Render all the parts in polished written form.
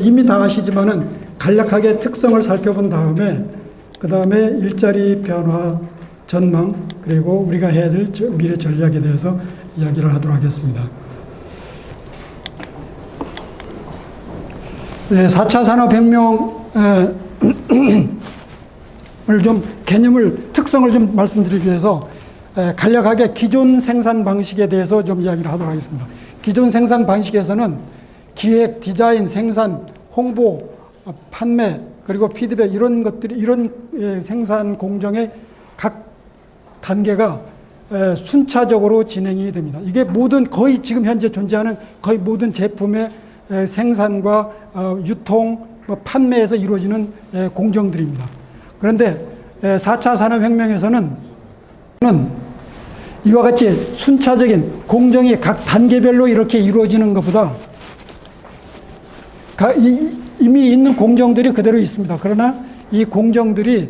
이미 다 아시지만은 간략하게 특성을 살펴본 다음에 그 다음에 일자리 변화 전망 그리고 우리가 해야 될 미래 전략에 대해서 이야기를 하도록 하겠습니다. 네, 4차 산업혁명을 좀 개념을 특성을 좀 말씀드리기 위해서 간략하게 기존 생산 방식에 대해서 좀 이야기를 하도록 하겠습니다. 기존 생산 방식에서는 기획, 디자인, 생산, 홍보, 판매 그리고 피드백 이런 것들이 이런 생산 공정의 각 단계가 순차적으로 진행이 됩니다. 이게 모든 거의 지금 현재 존재하는 거의 모든 제품의 생산과 유통, 판매에서 이루어지는 공정들입니다. 그런데 4차 산업혁명에서는 이와 같이 순차적인 공정이 각 단계별로 이렇게 이루어지는 것보다 이미 있는 공정들이 그대로 있습니다. 그러나 이 공정들이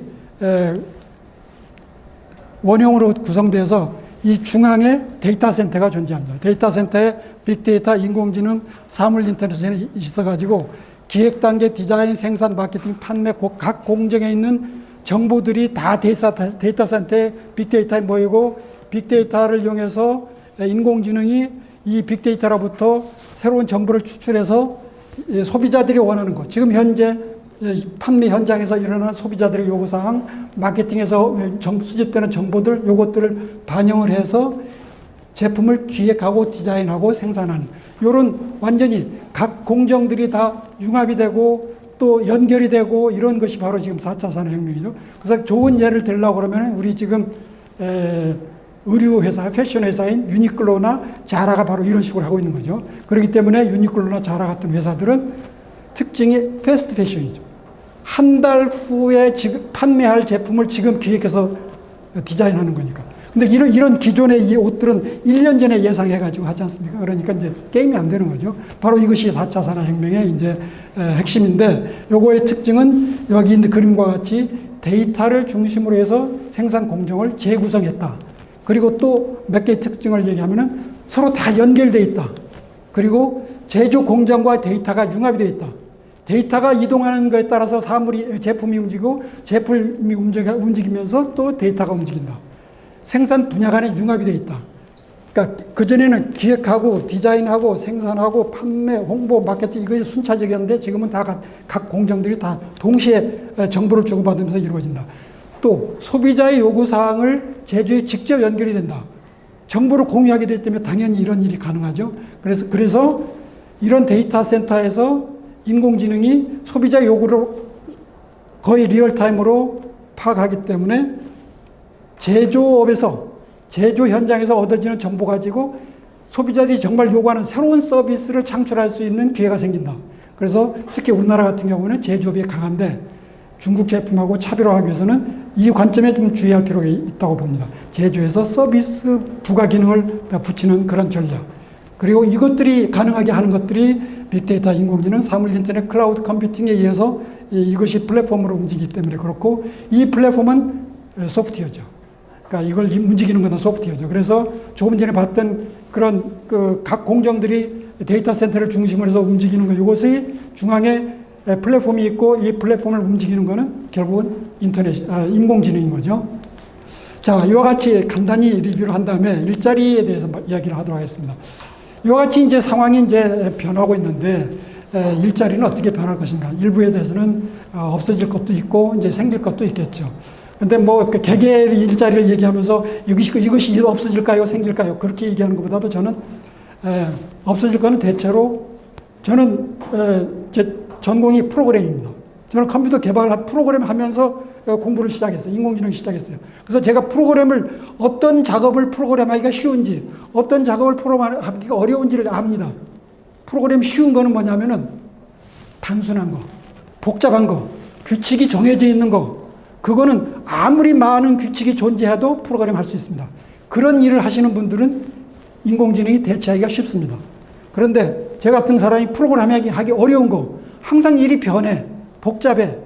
원형으로 구성되어서 이 중앙에 데이터 센터가 존재합니다. 데이터 센터에 빅데이터, 인공지능, 사물 인터넷이 있어가지고 기획 단계, 디자인, 생산, 마케팅, 판매 각 공정에 있는 정보들이 다 데이터 센터에 빅데이터에 모이고 빅데이터를 이용해서 인공지능이 이 빅데이터로부터 새로운 정보를 추출해서 소비자들이 원하는 것, 지금 현재 판매 현장에서 일어나는 소비자들의 요구사항, 마케팅에서 수집되는 정보들, 요것들을 반영을 해서 제품을 기획하고 디자인하고 생산하는 이런 완전히 각 공정들이 다 융합이 되고 또 연결이 되고 이런 것이 바로 지금 4차 산업혁명이죠. 그래서 좋은 예를 들려고 그러면 우리 지금 의류 회사, 패션 회사인 유니클로나 자라가 바로 이런 식으로 하고 있는 거죠. 그렇기 때문에 유니클로나 자라 같은 회사들은 특징이 패스트 패션이죠. 한 달 후에 지금 판매할 제품을 지금 기획해서 디자인하는 거니까. 근데 이런 기존의 이 옷들은 1년 전에 예상해가지고 하지 않습니까? 그러니까 이제 게임이 안 되는 거죠. 바로 이것이 4차 산업혁명의 이제 핵심인데, 요거의 특징은 여기 있는 그림과 같이 데이터를 중심으로 해서 생산 공정을 재구성했다. 그리고 또 몇 개의 특징을 얘기하면은 서로 다 연결되어 있다. 그리고 제조 공정과 데이터가 융합이 되어 있다. 데이터가 이동하는 것에 따라서 제품이 움직이고 제품이 움직이면서 또 데이터가 움직인다. 생산 분야 간에 융합이 되어 있다. 그러니까 그전에는 기획하고 디자인하고 생산하고 판매, 홍보, 마케팅 이것이 순차적이었는데 지금은 다 각 공정들이 다 동시에 정보를 주고받으면서 이루어진다. 또 소비자의 요구사항을 제조에 직접 연결이 된다. 정보를 공유하게 되기 때문에 당연히 이런 일이 가능하죠. 그래서 이런 데이터 센터에서 인공지능이 소비자 요구를 거의 리얼타임으로 파악하기 때문에 제조업에서 제조 현장에서 얻어지는 정보 가지고 소비자들이 정말 요구하는 새로운 서비스를 창출할 수 있는 기회가 생긴다. 그래서 특히 우리나라 같은 경우는 제조업이 강한데 중국 제품하고 차별화하기 위해서는 이 관점에 좀 주의할 필요가 있다고 봅니다. 제조에서 서비스 부가 기능을 붙이는 그런 전략. 그리고 이것들이 가능하게 하는 것들이 빅데이터, 인공지능, 사물 인터넷, 클라우드 컴퓨팅에 의해서 이것이 플랫폼으로 움직이기 때문에 그렇고, 이 플랫폼은 소프트웨어죠. 그러니까 이걸 움직이는 건 소프트웨어죠. 그래서 조금 전에 봤던 그런 각 공정들이 데이터 센터를 중심으로 해서 움직이는 것, 이것이 중앙에 플랫폼이 있고 이 플랫폼을 움직이는 거는 결국은 인공지능인 거죠. 자, 이와 같이 간단히 리뷰를 한 다음에 일자리에 대해서 이야기를 하도록 하겠습니다. 이와 같이 이제 상황이 이제 변하고 있는데 일자리는 어떻게 변할 것인가? 일부에 대해서는 없어질 것도 있고 이제 생길 것도 있겠죠. 근데 뭐 개개 일자리를 얘기하면서 이것이 없어질까요, 생길까요? 그렇게 얘기하는 것보다도 저는 없어질 거는 대체로 저는 제 전공이 프로그래밍입니다. 저는 컴퓨터 개발을 프로그램 하면서 공부를 시작했어요. 인공지능 시작했어요. 그래서 제가 어떤 작업을 프로그램하기가 쉬운지, 어떤 작업을 프로그램하기가 어려운지를 압니다. 프로그램 쉬운 거는 뭐냐면은 단순한 거, 복잡한 거, 규칙이 정해져 있는 거, 그거는 아무리 많은 규칙이 존재해도 프로그램 할 수 있습니다. 그런 일을 하시는 분들은 인공지능이 대체하기가 쉽습니다. 그런데 제 같은 사람이 프로그램 하기 어려운 거, 항상 일이 변해, 복잡해,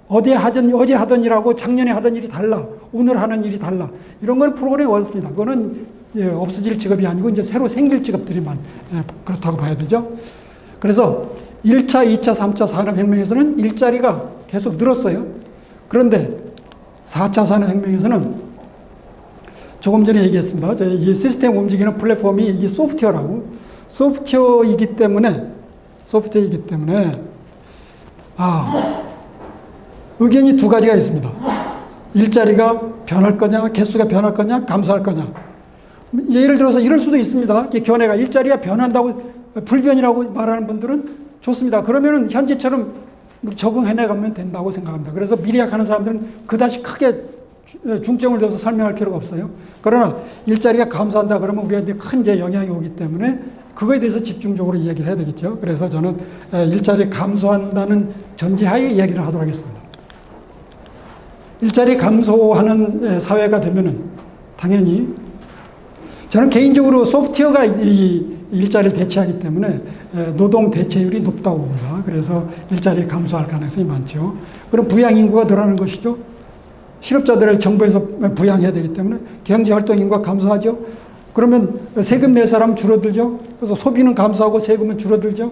어제 하던 일하고 작년에 하던 일이 달라, 오늘 하는 일이 달라, 이런 건 프로그램이 어렵습니다. 그거는 없어질 직업이 아니고 이제 새로 생길 직업들이만 그렇다고 봐야 되죠. 그래서 1차, 2차, 3차 산업혁명에서는 일자리가 계속 늘었어요. 그런데 4차 산업혁명에서는 조금 전에 얘기했습니다. 이 시스템 움직이는 플랫폼이 이 소프트웨어이기 때문에 의견이 두 가지가 있습니다. 일자리가 변할 거냐, 개수가 변할 거냐, 감소할 거냐. 예를 들어서 이럴 수도 있습니다. 견해가 일자리가 변한다고, 불변이라고 말하는 분들은 좋습니다. 그러면은 현재처럼 적응해내가면 된다고 생각합니다. 그래서 미래학 하는 사람들은 그다지 크게 중점을 둬서 설명할 필요가 없어요. 그러나 일자리가 감소한다 그러면 우리한테 큰 영향이 오기 때문에 그거에 대해서 집중적으로 이야기를 해야 되겠죠. 그래서 저는 일자리 감소한다는 전제하에 이야기를 하도록 하겠습니다. 일자리 감소하는 사회가 되면은 당연히 저는 개인적으로 소프트웨어가 이 일자리를 대체하기 때문에 노동 대체율이 높다고 봅니다. 그래서 일자리 감소할 가능성이 많죠. 그럼 부양 인구가 늘어나는 것이죠. 실업자들을 정부에서 부양해야 되기 때문에 경제활동 인구가 감소하죠. 그러면 세금 낼 사람은 줄어들죠. 그래서 소비는 감소하고 세금은 줄어들죠.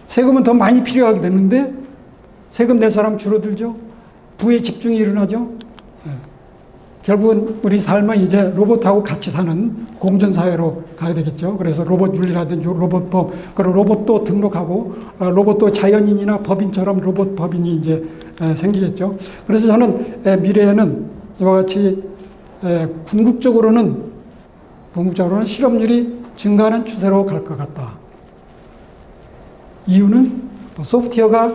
세금은 더 많이 필요하게 되는데 세금 낼 사람은 줄어들죠. 부의 집중이 일어나죠. 결국은 우리 삶은 이제 로봇하고 같이 사는 공존사회로 가야 되겠죠. 그래서 로봇 윤리라든지 로봇법, 그리고 로봇도 등록하고 로봇도 자연인이나 법인처럼 로봇 법인이 이제 생기겠죠. 그래서 저는 미래에는 이와 같이 궁극적으로는 실업률이 증가하는 추세로 갈 것 같다. 이유는 소프트웨어가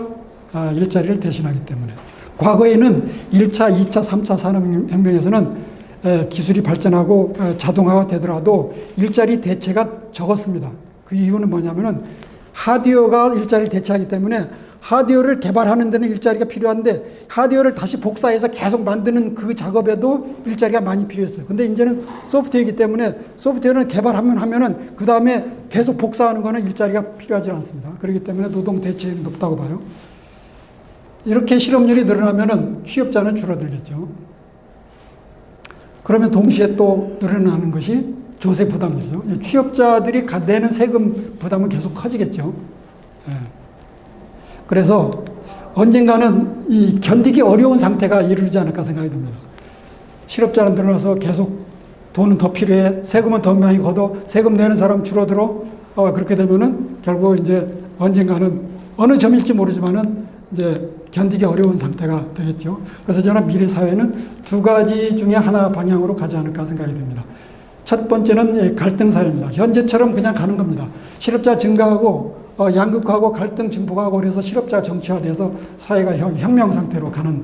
일자리를 대신하기 때문에. 과거에는 1차, 2차, 3차 산업혁명에서는 기술이 발전하고 자동화가 되더라도 일자리 대체가 적었습니다. 그 이유는 뭐냐면은 하드웨어가 일자리를 대체하기 때문에 하드웨어를 개발하는 데는 일자리가 필요한데 하드웨어를 다시 복사해서 계속 만드는 그 작업에도 일자리가 많이 필요했어요. 근데 이제는 소프트웨어이기 때문에 소프트웨어는 개발하면은 그 다음에 계속 복사하는 거는 일자리가 필요하지 않습니다. 그렇기 때문에 노동 대체율이 높다고 봐요. 이렇게 실업률이 늘어나면은 취업자는 줄어들겠죠. 그러면 동시에 또 늘어나는 것이 조세 부담이죠. 취업자들이 내는 세금 부담은 계속 커지겠죠. 그래서 언젠가는 이 견디기 어려운 상태가 이르지 않을까 생각이 듭니다. 실업자는 늘어나서 계속 돈은 더 필요해, 세금은 더 많이 걷어, 세금 내는 사람 줄어들어. 그렇게 되면은 결국 이제 언젠가는 어느 점일지 모르지만은 이제 견디기 어려운 상태가 되겠죠. 그래서 저는 미래 사회는 두 가지 중에 하나 방향으로 가지 않을까 생각이 듭니다. 첫 번째는 갈등 사회입니다. 현재처럼 그냥 가는 겁니다. 실업자 증가하고 양극화하고 갈등 증폭하고 그래서 실업자 정치화돼서 사회가 혁명 상태로 가는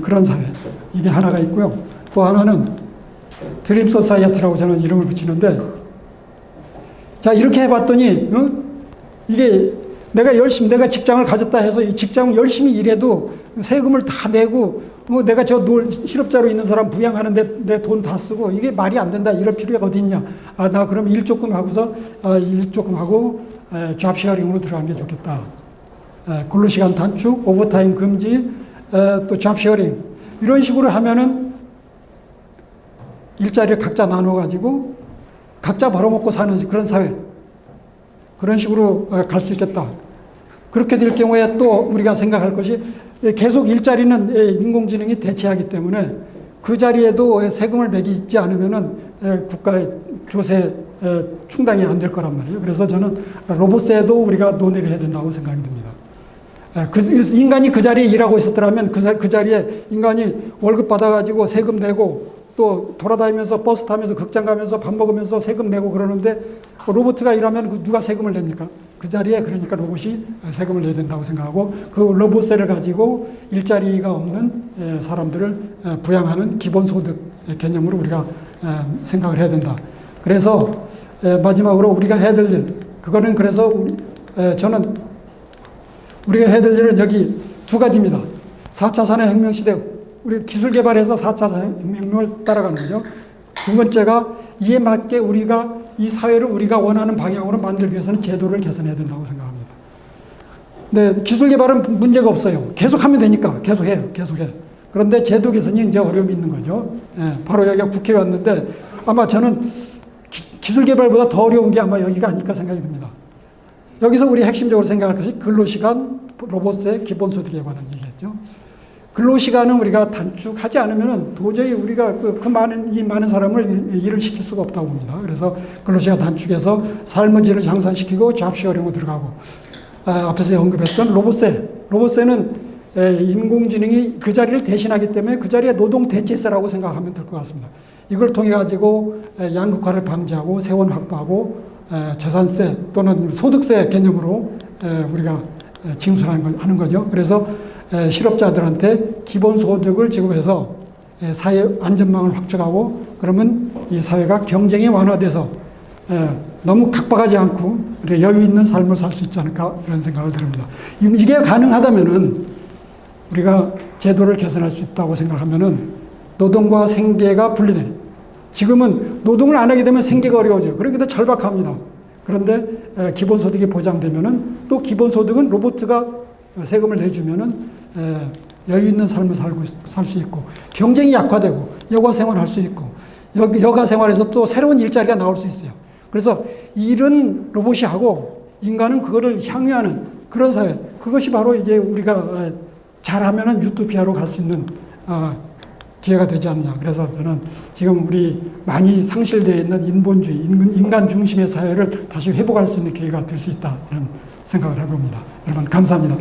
그런 사회. 이게 하나가 있고요. 또 하나는 드림 소사이어티라고 저는 이름을 붙이는데, 자 이렇게 해봤더니 이게 내가 직장을 가졌다 해서 이 직장 열심히 일해도 세금을 다 내고 내가 실업자로 있는 사람 부양하는데 내 돈 다 쓰고 이게 말이 안 된다. 이럴 필요가 어디 있냐. 나 그럼 일 조금 하고서 일 조금 하고 잡 쉐어링으로 들어가는 게 좋겠다. 근로시간 단축, 오버타임 금지, 또 잡 쉐어링 이런 식으로 하면은 일자리를 각자 나눠가지고 각자 벌어먹고 사는 그런 사회. 그런 식으로 갈 수 있겠다. 그렇게 될 경우에 또 우리가 생각할 것이 계속 일자리는 인공지능이 대체하기 때문에 그 자리에도 세금을 매기지 않으면은 국가의 조세 충당이 안 될 거란 말이에요. 그래서 저는 로봇세도 우리가 논의를 해야 된다고 생각이 듭니다. 인간이 그 자리에 일하고 있었더라면 그 자리에 인간이 월급 받아가지고 세금 내고 또 돌아다니면서 버스 타면서 극장 가면서 밥 먹으면서 세금 내고 그러는데 로봇가 일하면 누가 세금을 냅니까? 그 자리에 그러니까 로봇이 세금을 내야 된다고 생각하고 그 로봇세를 가지고 일자리가 없는 사람들을 부양하는 기본소득 개념으로 우리가 생각을 해야 된다. 그래서 마지막으로 우리가 해야 될 일, 그거는 그래서 저는 우리가 해야 될 일은 여기 두 가지입니다. 4차 산업혁명 시대 우리 기술 개발해서 4차 혁명을 따라가는 거죠. 두 번째가 이에 맞게 우리가 이 사회를 우리가 원하는 방향으로 만들기 위해서는 제도를 개선해야 된다고 생각합니다. 네, 기술 개발은 문제가 없어요. 계속 하면 되니까 계속 해요. 그런데 제도 개선이 이제 어려움이 있는 거죠. 바로 여기가 국회에 왔는데 아마 저는 기술 개발보다 더 어려운 게 아마 여기가 아닐까 생각이 듭니다. 여기서 우리 핵심적으로 생각할 것이 근로시간, 로봇의 기본소득에 관한 얘기겠죠. 근로시간은 우리가 단축하지 않으면 도저히 우리가 이 많은 사람을 일을 시킬 수가 없다고 봅니다. 그래서 근로시간 단축해서 삶의 질을 향상시키고 잡쉐어링으로 들어가고, 앞에서 언급했던 로봇세는 인공지능이 그 자리를 대신하기 때문에 그 자리에 노동 대체세라고 생각하면 될 것 같습니다. 이걸 통해 가지고 양극화를 방지하고 세원 확보하고 재산세 또는 소득세 개념으로 우리가 징수하는 거죠. 그래서 실업자들한테 기본소득을 지급해서 사회 안전망을 확충하고, 그러면 이 사회가 경쟁이 완화돼서 너무 각박하지 않고 여유 있는 삶을 살 수 있지 않을까, 이런 생각을 드립니다. 이게 가능하다면은 우리가 제도를 개선할 수 있다고 생각하면은 노동과 생계가 분리되는, 지금은 노동을 안 하게 되면 생계가 어려워져요. 그러니까 절박합니다. 그런데 기본소득이 보장되면은, 또 기본소득은 로봇가 세금을 내주면은 여유 있는 삶을 살 수 있고, 경쟁이 약화되고 여가 생활할 수 있고, 여가 생활에서 또 새로운 일자리가 나올 수 있어요. 그래서 일은 로봇이 하고 인간은 그거를 향유하는 그런 사회, 그것이 바로 이제 우리가 잘하면은 유토피아로 갈 수 있는 기회가 되지 않느냐. 그래서 저는 지금 우리 많이 상실되어 있는 인본주의, 인간 중심의 사회를 다시 회복할 수 있는 기회가 될 수 있다, 이런 생각을 해봅니다. 여러분 감사합니다.